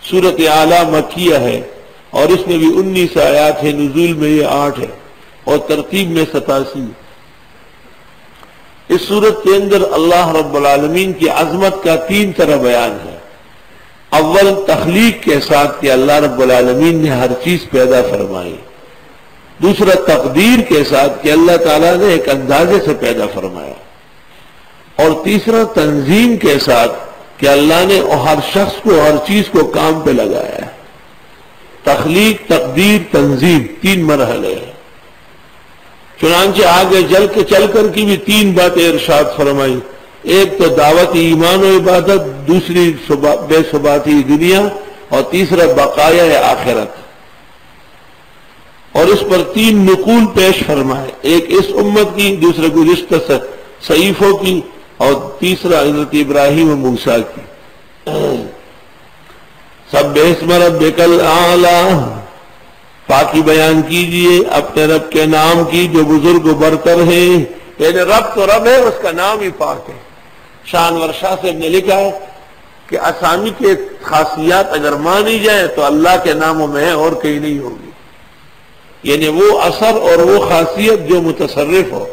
سورت اعلیٰ مکیہ ہے اور اس میں بھی 19 آیات ہیں، نزول میں یہ 8 ہے اور ترتیب میں 87۔ اس سورت کے اندر اللہ رب العالمین کی عظمت کا 3 طرح بیان ہے۔ اول تخلیق کے ساتھ کہ اللہ رب العالمین نے ہر چیز پیدا فرمائی، دوسرا تقدیر کے ساتھ کہ اللہ تعالیٰ نے ایک اندازے سے پیدا فرمایا، اور تیسرا تنظیم کے ساتھ کہ اللہ نے ہر شخص کو ہر چیز کو کام پہ لگایا ہے۔ تخلیق، تقدیر، تنظیم، 3 مرحلے ہیں۔ چنانچہ آگے چل کر کی بھی 3 باتیں ارشاد فرمائی، ایک تو دعوت ایمان و عبادت، دوسری بے ثباتی دنیا، اور تیسرا بقایا آخرت، اور اس پر 3 نقول پیش فرمائے، ایک اس امت کی، دوسرا گزشتہ صحیفوں کی، اور تیسرا حضرت ابراہیم و موسیٰ کی۔ سبح اسم ربک الاعلی، پاکی بیان کیجئے اپنے رب کے نام کی جو بزرگ و برتر ہے، یعنی رب تو رب ہے، اس کا نام ہی پاک ہے۔ شانور شاہ صاحب نے لکھا ہے کہ اسامی کے خاصیات اگر مانی جائیں تو اللہ کے ناموں میں ہے اور کہیں نہیں ہوگی، یعنی وہ اثر اور وہ خاصیت جو متصرف ہو،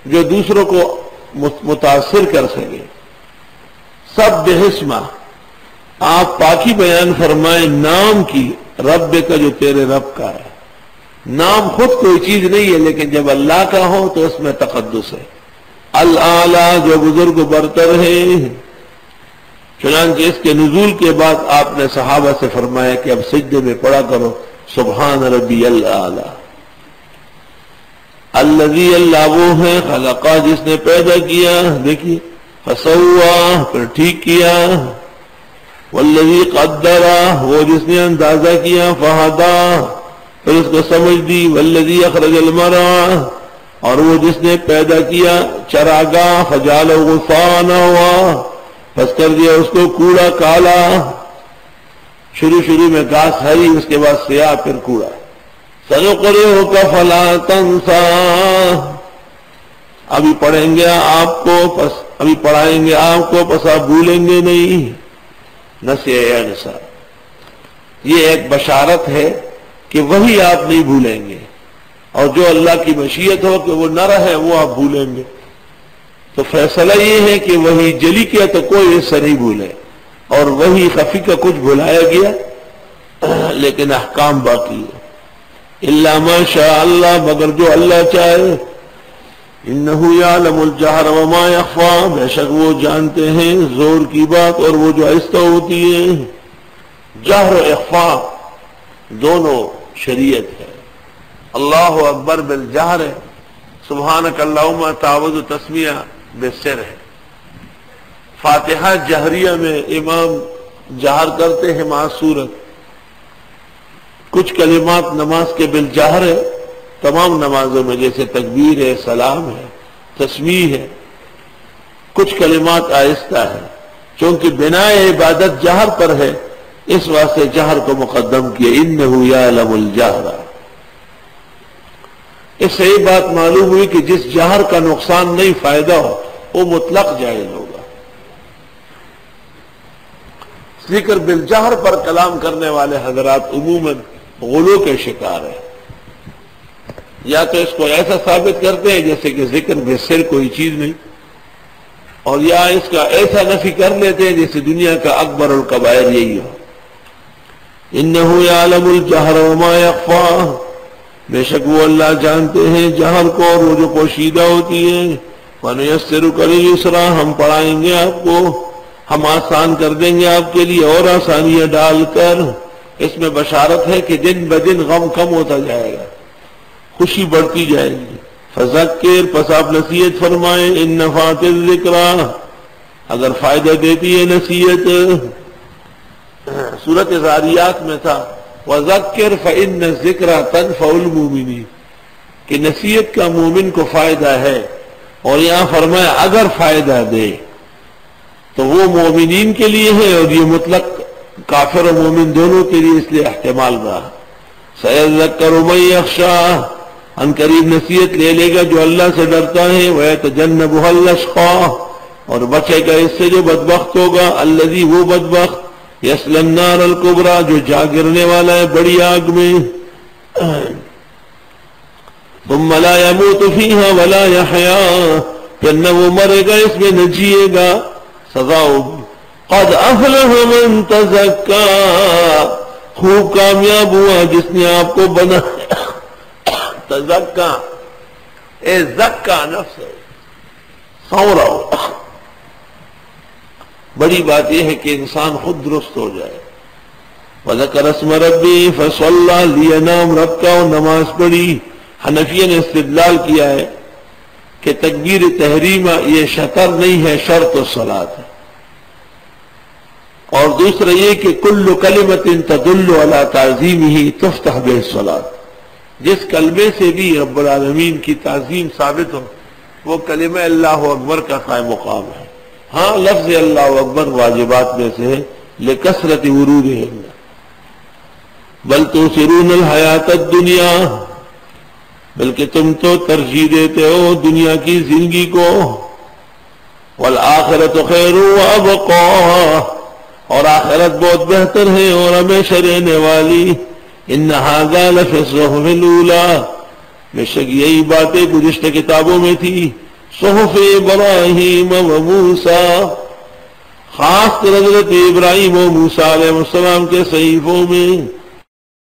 جو دوسروں کو متاثر کر سکے۔ سبح اسم، آپ پاکی بیان فرمائیں نام کی، رب کا جو تیرے رب کا ہے۔ نام خود کوئی چیز نہیں ہے، لیکن جب اللہ کا ہو تو اس میں تقدس ہے۔ الاعلیٰ، جو بزرگ و برتر ہے۔ چنانچہ اس کے نزول کے بعد آپ نے صحابہ سے فرمایا کہ اب سجدے میں پڑھا کرو سبحان ربی الاعلیٰ۔ الذی، اللہ وہ ہے، خلقہ جس نے پیدا کیا، دیکھیے، فسوا پھر ٹھیک کیا، والذی قدر وہ جس نے اندازہ کیا، فہدا پھر اس کو سمجھ دی، والذی اخرج المرعى اور وہ جس نے پیدا کیا چراگاہ، فجعلہ غثاء نحوا پس کر دیا اس کو کوڑا کالا، شروع میں گھاس ہری، اس کے بعد سیاہ، پھر کوڑا۔ سنقرئک فلا تنسى، ابھی پڑھیں گے آپ کو پس ابھی پڑھائیں گے آپ کو پس آپ بھولیں گے نہیں۔ نسیہ یا نسا، یہ ایک بشارت ہے کہ وہی آپ نہیں بھولیں گے، اور جو اللہ کی مشیت ہو کہ وہ نہ رہے وہ آپ بھولیں گے۔ تو فیصلہ یہ ہے کہ وہی جلی کیا تو کوئی حصہ نہیں بھولے، اور وہی خفی کا کچھ بھلایا گیا لیکن احکام باقی ہے۔ الا ما شاء اللہ، مگر جو اللہ چاہے۔ انہ یعلم الجہر وما یخفی، بے شک وہ جانتے ہیں زور کی بات اور وہ جو آہستہ ہوتی ہے۔ جہر و اخفا دونوں شریعت ہے۔ اللہ اکبر بالجہر ہے، سبحانک اللہم تعوذ تسمیہ بالسر ہے۔ فاتحہ جہریہ میں امام جہر کرتے ہیں مع سورت، کچھ کلمات نماز کے بالجہر ہے تمام نمازوں میں، جیسے تکبیر ہے، سلام ہے، تسمیح ہے۔ کچھ کلمات آہستہ ہے، چونکہ بناء عبادت جہر پر ہے، اس واسطے جہر کو مقدم کیا۔ انہ یعلم الجہر، اس سے یہ بات معلوم ہوئی کہ جس جہر کا نقصان نہیں فائدہ ہو وہ مطلق جائز ہوگا۔ ذکر بالجہر پر کلام کرنے والے حضرات عموماً غلو کے شکار ہیں، یا تو اس کو ایسا ثابت کرتے ہیں جیسے کہ ذکر بالسر کوئی چیز نہیں، اور یا اس کا ایسا نفی کر لیتے ہیں جیسے دنیا کا اکبر الکبائر یہی ہو۔ انہ یعلم الجہر وما یخفی، بے شک وہ اللہ جانتے ہیں جہر کو اور وہ جو پوشیدہ ہوتی ہے۔ وَنُيَسِّرُكَ لِلْيُسْرَىٰ، ہم پڑھائیں گے آپ کو، ہم آسان کر دیں گے آپ کے لیے اور آسانیاں ڈال کر۔ اس میں بشارت ہے کہ دن بدن غم کم ہوتا جائے گا، خوشی بڑھتی جائے گی۔ فذکر، پس آپ نصیحت فرمائیں، ان نفعت الذکریٰ، اگر فائدہ دیتی ہے نصیحت۔ سورۃ ذاریات میں تھا وَذَكِّرْ فَإِنَّ الذِّكْرَىٰ تَنفَعُ الْمُؤْمِنِينَ، کہ نصیحت کا مومن کو فائدہ ہے، اور یہاں فرمایا اگر فائدہ دے تو وہ مومنین کے لیے ہے، اور یہ مطلق کافر و مومن دونوں کے لیے، اس لیے احتمال رہا۔ سَيَذَّكَّرُ مَن يَخْشَىٰ، ان قریب نصیحت لے لے گا جو اللہ سے ڈرتا ہے۔ وَيَتَجَنَّبُهَا الْأَشْقَىٰ، اور بچے گا اس سے جو بدبخت ہوگا۔ الَّذِي، وہ بدبخت، یصلی النار الکبریٰ، جو جا گرنے والا ہے بڑی آگ میں، ثم لا يموت فيها ولا يحيا، پھر نہ وہ مرے گا اس میں نہ جیے گا، سزا ہوگی۔ قد افلح من تزکا، خوب کامیاب ہوا جس نے آپ کو بنا تزکا، اے زکا نفس، سورا ہو۔ بڑی بات یہ ہے کہ انسان خود درست ہو جائے۔ وذکر اسم ربی فصلی، لیا نام رب کا اور نماز پڑھی۔ حنفیہ نے استدلال کیا ہے کہ تکبیر تحریمہ یہ شطر نہیں ہے، شرط الصلاۃ ہے، اور دوسرا یہ کہ کل کلمۃ تدل علی تعظیمہ تفتح بہ الصلاۃ، جس کلمے سے بھی رب العالمین کی تعظیم ثابت ہو وہ کلمہ اللہ اکبر کا قائم مقام ہے۔ ہاں لفظ اللہ اکبر واجبات میں سے ہے، لکثرت ورودہن، بل تؤثرون الحیات الدنیا، بلکہ تم تو ترجیح دیتے ہو دنیا کی زندگی کو، والآخرۃ خیر وابقیٰ، اور آخرت بہت بہتر ہے اور ہمیشہ رہنے والی۔ ان ھذا لفی الصحف الاولیٰ، بے شک یہی باتیں گزشتہ کتابوں میں تھی، صحف ابراہیم و موسیٰ، خاص کر حضرت ابراہیم و موسیٰ علیہ السلام کے صحیفوں میں،